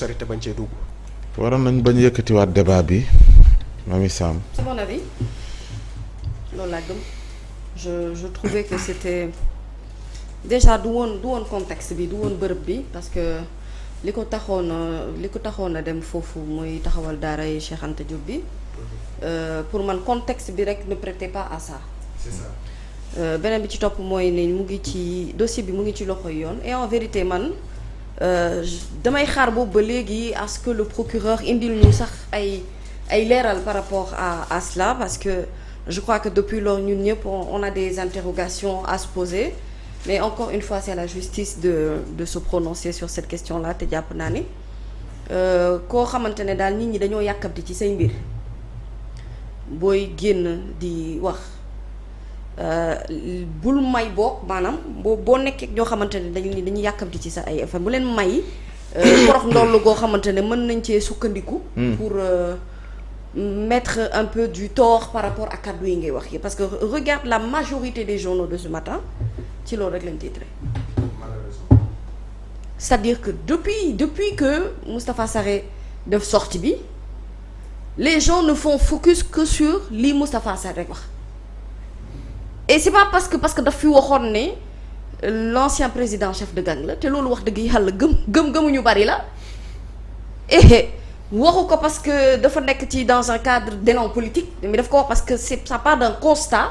sarite bañ cee dugg. waroon nañ bañ yëkkatiwaat débat bi Mamy Sam. C'est mon avis loolu laa gëm je trouvais que c'était déjà du woon contexte bi du woon bërëb bi parce que li ko taxoon a dem foofu muy taxawal daara yi Cheikh Anta Diop bi pour man contexte bi rek ne prêtait pas à ça. C'est ça. Beneen bi ci topp mooy ne mu ngi ci dossier bi mu ngi ci loxoy yoon et en vérité man damay xaar boobu ba léegi à ce que le procureur indil ñu sax ay leeral par rapport à cela parce que je crois que depuis lors ñun ñëpp on a des interrogations à se poser mais encore une fois c'est à la justice de se prononcer sur cette question-là te jàpp naa ni koo xamante ne daal nit ñi dañoo yàkkamti ci say mbir booy génn di wax bul may boog maanaam boo nekkee ñoo xamante ne dañuy yàkkamti ci sa ay affaire bu leen may porox ndoll goo xamante ne mën nañ cee sukkandiku pour mettre un peu du tort par rapport à kàddu yi ngay wax yi parce que regarde la majorité des journaux de ce matin ci loolu rek lañ titré c'est-à-dire que depuis que Moustapha Sarré def sortie bi les gens ne font focus que sur li Moustapha Sarré wax et c'est pas parce que daf fi waxoon ne l'ancien président chef de gang la te loolu wax dëgg yàlla gëmuñu bari la et waxu ko parce que dafa nekk ci dans un cadre d'élan politique mais daf ko wax parce que ça part d'un constat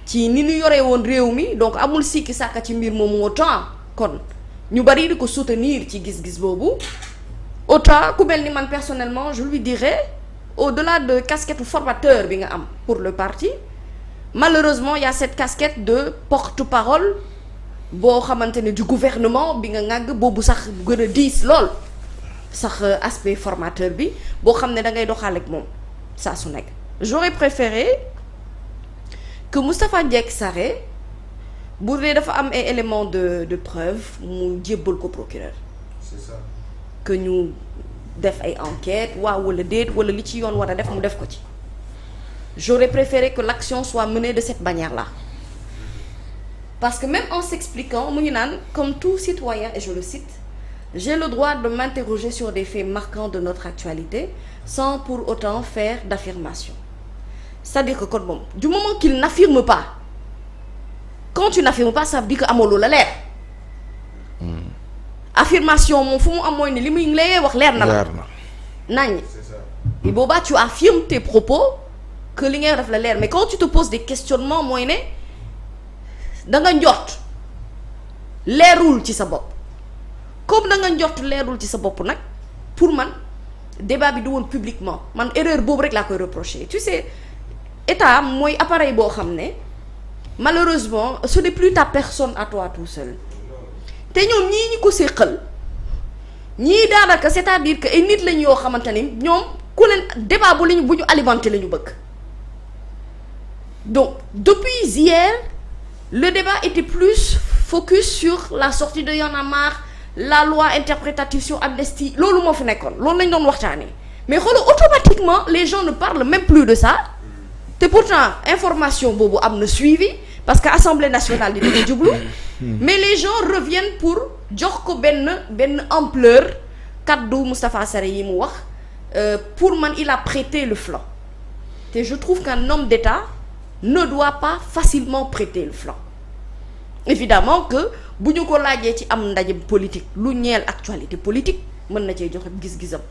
ci ni ñu yoree woon réew mi donc amul sikki sàkka ci mbir moomu autant kon ñu bari di ko soutenir ci gis-gis boobu autant ku mel ni man personnellement je lui dirais au-delà de casquette formateur bi nga am pour le parti malheureusement il y a cette casquette de porte-parole boo xamante ne du gouvernement bi nga ŋàgg boobu sax gën a diis lool sax aspect formateur bi boo xam ne da ngay doxal ak moom saa su nekk j'aurais préféré que Moustapha Ndiaye Sarré bu dee dafa am ay éléments de preuve mu jébbal ko procureur. C'est ça. que ñu def ay enquêtes waaw wala déet wala li ci yoon war a def mu def ko ci j'aurais préféré que l'action soit menée de cette manière-là parce que même en s'expliquant mu ngi naan comme tout citoyen et je le cite j'ai le droit de m'interroger sur des faits marquants de notre actualité sans pour autant faire d'affirmation c'est-à-dire que kon moom du moment qu'il n'affirme pas quand tu n'affirmes pas ça veut dire que amoo lu la leer affirmation moom fu mu am mooy ne li muy lay wax leer na la nañ et boobaa tu affirmes tes propos que li ngay def la leer mais quand tu te poses des questionnements mooy ne da nga njort leerul ci sa bopp comme da nga njort leerul ci sa bopp nag pour man débat bi du woon publiquement man erreur boobu rek laa koy reprocher tu sais état mooy appareil boo xam ne malheureusement ce n'est plus ta personne à toi tout seul te ñoom ñi ko séqal ñii daanaka c'est-à-dire que ay nit lañ yoo xamante ni ñoom ku leen débat bu ñu alimenté la ñu bëgg donc depuis hier le débat était plus focus sur la sortie de Y'en a marre la loi interprétative sur amnistie loolu moo fi nekkoon loolu lañ doon waxtaanee mais xoolal automatiquement les gens ne parlent même plus de ça te pourtant information boobu am na suivi parce que Assemblée nationale dina ko jublu mais les gens reviennent pour jox ko benn ampleur kaddu Moustapha Sarré yi mu wax pour man il a prêté le flanc te je trouve qu'un homme d'État ne doit pas facilement prêter le flanc évidemment que bu ñu ko laajee ci am ndaje politique lu ñeel actualité politique mën na cee joxe gis-gisam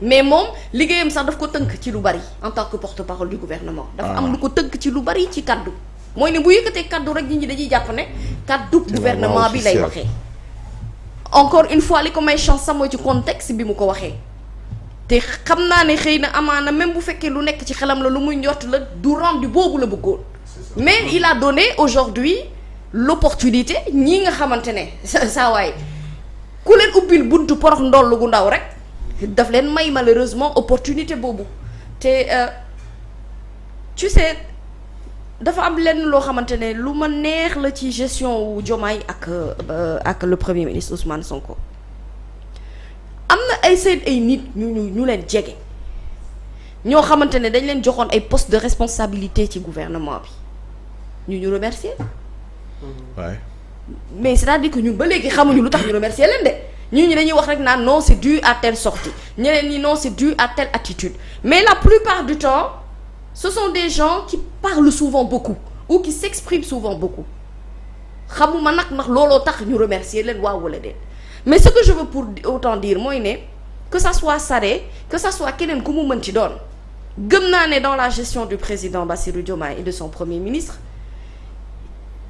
mais moom liggéeyam sax daf ko tënk ci lu bari en tant que porte-parole du gouvernement dafa am lu ko tënk ci lu bari ci kaddu mooy ne bu yëkkatee kaddu rek nit ñi dañuy jàpp ne kaddu gouvernement bi lay waxee encore une fois li ko may chance sax mooy ci contexte bi mu ko waxee te xam naa ne xëy na amaana même bu fekkee lu nekk ci xelam la lu muy njort la du rendu boobu la bëggoon mais il a donné aujourd'hui l'opportunité ñii nga xamante ne saa waay ku leen ubbil buntu porox ndoll gu ndaw rek daf leen may malheureusement opportunité boobu te tu sais dafa am lenn loo xamante ne lu ma neex la ci gestion wu Diomaye ak le premier ministre Ousmane Sonko am na ay seen ay nit ñu leen jege ñoo xamante ne dañ leen joxoon ay postes de responsabilité ci gouvernement bi ñu remercier waaye mais c'est-à-dire que ñun ba léegi xamuñu lu tax ñu remercier leen de ñi dañuy wax rek naan non c'est dû à telle sortie ñeneen ñi non c'est dû à telle attitude mais la plupart du temps ce sont des gens qui parlent souvent beaucoup ou qui s'expriment souvent beaucoup xamuma nag ndax looloo tax ñu remercier leen waaw wala déet mais ce que je veux pour autant dire mooy ne que ça soit Sarré que ça soit keneen ku mu mën ci doon gëm naa ne dans la gestion du président Bassirou Diomaye et de son premier ministre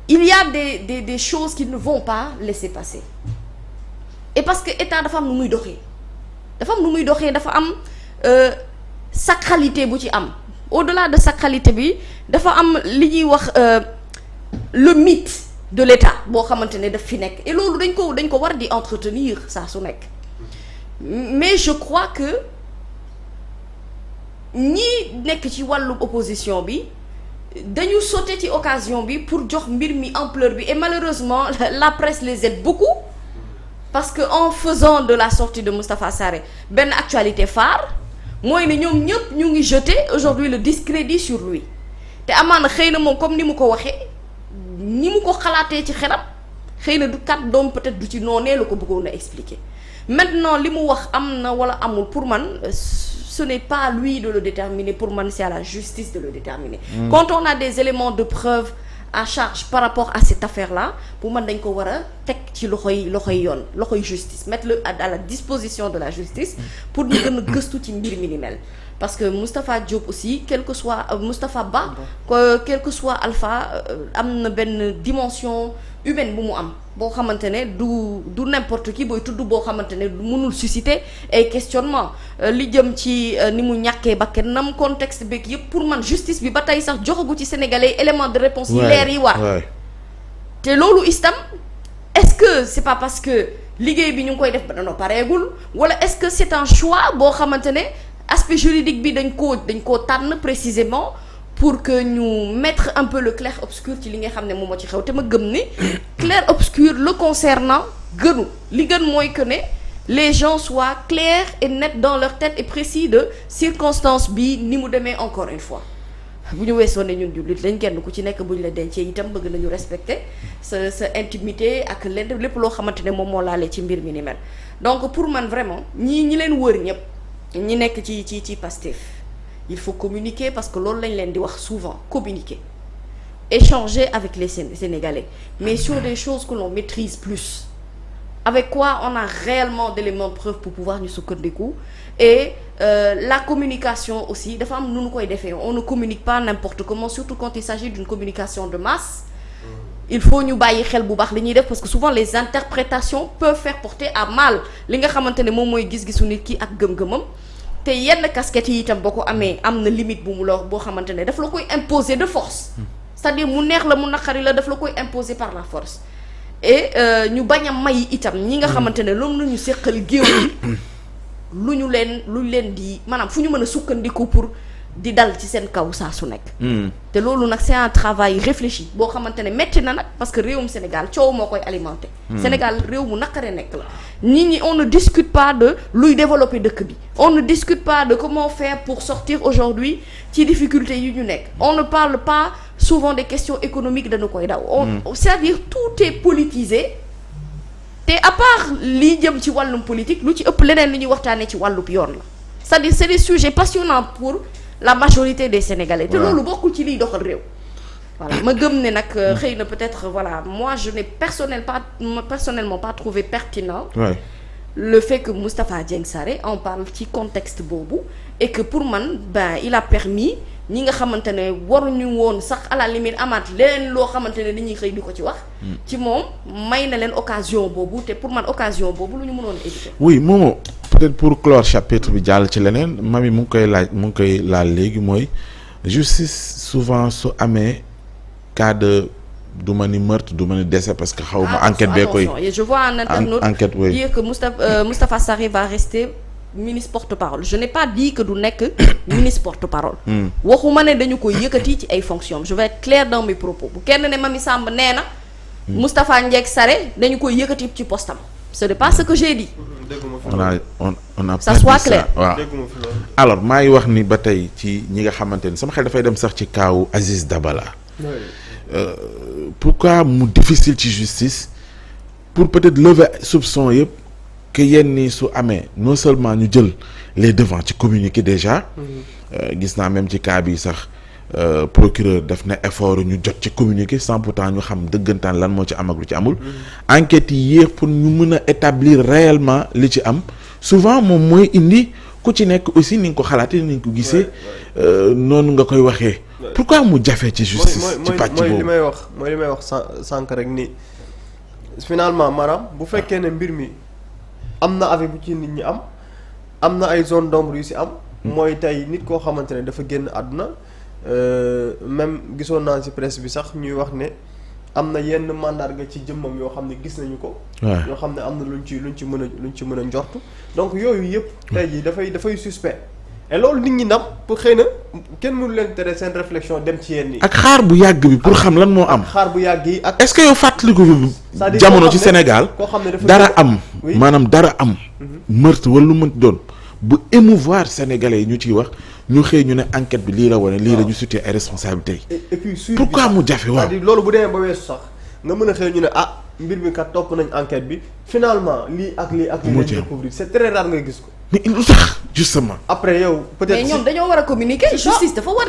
il y a des choses qui ne vont pas laisser passer et parce que état dafa am nu muy doxee dafa am sacralité bu ci am au-delà de sacralité bi dafa am li ñuy wax le mythe de l'état boo xamante ne daf fi nekk et loolu dañ ko war di entretenir saa su nekk mais je crois que ñii nekk ci wàllu opposition bi dañu sauter ci occasion bi pour jox mbir mi ampleur bi et malheureusement la presse les aide beaucoup parce que en faisant de la sortie de Moustapha Sarré benn actualité phare mooy ne ñoom ñëpp ñu ngi jeter aujourd'hui le discrédit sur lui te amaana xëy na moom comme ni mu ko waxee ni mu ko xalaatee ci xelam xëy na du kat doom peut-être du ci noonee la ko bëggoon a expliquer maintenant li mu wax am na wala amul pour man ce n'est pas lui de le déterminer pour man c'est à la justice de le déterminer quand on a des éléments de preuve à charge par rapport à cette affaire-là pour man dañ ko war a teg ci loxoy yoon loxoy justice mettre le à la disposition de la justice pour ñu gën a gëstu ci mbir mi ni mel parce que Moustapha Diop aussi quel que soit Moustapha Ba quel que soit Alpha am na benn dimension humaine bu mu am boo xamante ne du n'importe qui booy tudd boo xamante ne mënul susciter ay questionnement li jëm ci ni mu ñàkkee bakkanam contexte beeg yëpp pour man justice bi ba tey sax joxagu ci sénégalais élément de réponse yi leer yi war te loolu istam est-ce que c'est pas parce que liggéey bi ñu ngi koy def ba danoo pareegul wala est-ce que c'est un choix boo xamante ne aspect juridique bi dañ koo tànn précisément pour que ñu mettre un peu le clair-obscur ci li nga xam ne moom moo ci xew te ma gëm ni clair-obscur le concernant gënu li gën mooy que ne les gens soient clairs et nets dans leur tête et précis de circonstance bi ni mu demee encore une fois bu ñu weesoo ne ñun jullit lañ kenn ku ci nekk bu ñu la dencee itam bëgg nañu respecter sa intimité ak lépp loo xamante ne moom moo laalee ci mbir mi ni mel donc pour man vraiment ñi leen wër ñëpp ñi nekk ci Pastef il faut communiquer parce que loolu lañ leen di wax souvent communiquer échanger avec les Sénégalais mais sur des choses que l'on maîtrise plus avec quoi on a réellement d'éléments de preuve pour pouvoir ñu sukkandiku et la communication aussi dafa am nu ñu koy defee on ne communique pas n'importe comment surtout quand il s'agit d'une communication de masse il faut ñu bàyyi xel bu baax li ñuy def parce que souvent les interprétations peuvent faire porter à mal li nga xamante ne moom mooy gis-gisu nit ki ak gëm-gëmam te yenn casquettes yi itam boo ko amee am na limite bu mu la boo xamante ne daf la koy imposer de force c'est-à-dire mu neex la mu naqari la daf la koy imposer par la force et ñu bañ a may itam ñi nga xamante ne loolu nañu séqal géew bi lu ñu leen di maanaam fu ñu mën a sukkandiku pour di dal ci seen kaw saa su nekk te loolu nag c'est un travail réfléchi boo xamante ne metti na nag parce que réewum Sénégal coow moo koy alimenter Sénégal réew mu naqare nekk la nit ñi on ne discute pas de luy développer dëkk bi on ne discute pas de comment faire pour sortir aujourd'hui ci difficultés yi ñu nekk on ne parle pas souvent des questions économiques dañu koy daw c'est-à-dire tout est politisé te à part lii jëm ci wàllum politique lu ci ëpp leneen li ñuy waxtaanee ci wàllub yoon la c'est-à-dire c'est des sujets passionnants pour la majorité des Sénégalais te loolu bokkul ci liy doxal réew voilà ma gëm ne nag xëy na peut-être voilà moi je n'ai personnellement pas trouvé pertinent le fait que Moustapha Dieng Sarré en parle ci contexte boobu et que pour man il a permis ñi nga xamante ne waruñu woon sax à la limite amaat leneen loo xamante ne dañuy xëy di ko ci wax ci moom may na leen occasion boobu te pour man occasion boobu lu ñu mënoon éviter. oui Momo peut-être pour clore chapitre bi jàll ci leneen mami mu ngi koy laal léegi mooy justice souvent su amee cas de du ma ni meurtre du ma ni décès parce que xaw ma enquête bee koy je vois un internaute dire que Moustapha Sarré va rester ministre porte-parole je n'ai pas dit que du nekk ministre porte-parole waxuma ne dañu koy yëkkati ci ay fonctions je vais être clair dans mes propos bu kenn ne Mamy Samb nee na Moustapha Dieng Sarré dañu koy yëkkati ci postam ce n'est pas ce que j'ai dit on a ça soit clair waaw alors maa ngi wax ni ba tey ci ñi nga xamante ni sama xel dafay dem sax ci kaawu Aziz Dabala pourquoi mu difficile ci justice pour peut-être lever soupçon yëpp que yenn nii su amee non seulement ñu jël les devants ci communiquer déjà. gis naa même ci cas bi sax procureur def na effort ñu jot ci communiquer sans pourtant ñu xam dëggantaan lan moo ci am ak lu ci amul. enquêtes yi yéex pour ñu mën a établir réellement li ci am souvent moom mooy indi ku ci nekk aussi ni nga ko xalaatee ni nga ko gisee. noonu nga koy waxee. pourquoi mu jafe ci justice. ci pàcc boobu mooy li may wax sànq rek ni finalement maanaam bu fekkee ne mbir mi am na avis bu ci nit ñi am na ay zone d'ombre yu si am. mooy tey nit koo xamante ne dafa génn àdduna même gisoon naa ci presse bi sax ñuy wax ne am na yenn mandarga ci jëmmam yoo xam ne gis nañu ko. yoo xam ne am na luñ ci mën a njort donc yooyu yëpp. tey jii dafay suspect. et loolu nit ñi nam pour xëy na kenn mënu leen tere seen réflexion dem ci yenn yi. ak xaar bu yàgg bi pour xam lan moo am. xaar bu yàgg yi ak. est-ce que yow fàttaliku jamono ci Sénégal dara am maanaam dara am. meurtre wala lu mënti doon bu émouvoir sénégalais yi ñu ciy wax ñu xëy ñu ne enquête bi lii la wane lii la ñu situé ay responsabilités yi. et puis pourquoi mu jafe waaw c'est-à-dire loolu bu demee ba weesu sax nga mën a xëy ñu ne mbir mi kat topp nañ enquête bi finalement lii ak lii ak lii lañ découvrir c'est très rare ngay gis ko. mais lu tax justement. après yow peut-être mais ñoom dañoo war a communiquer justice dafa war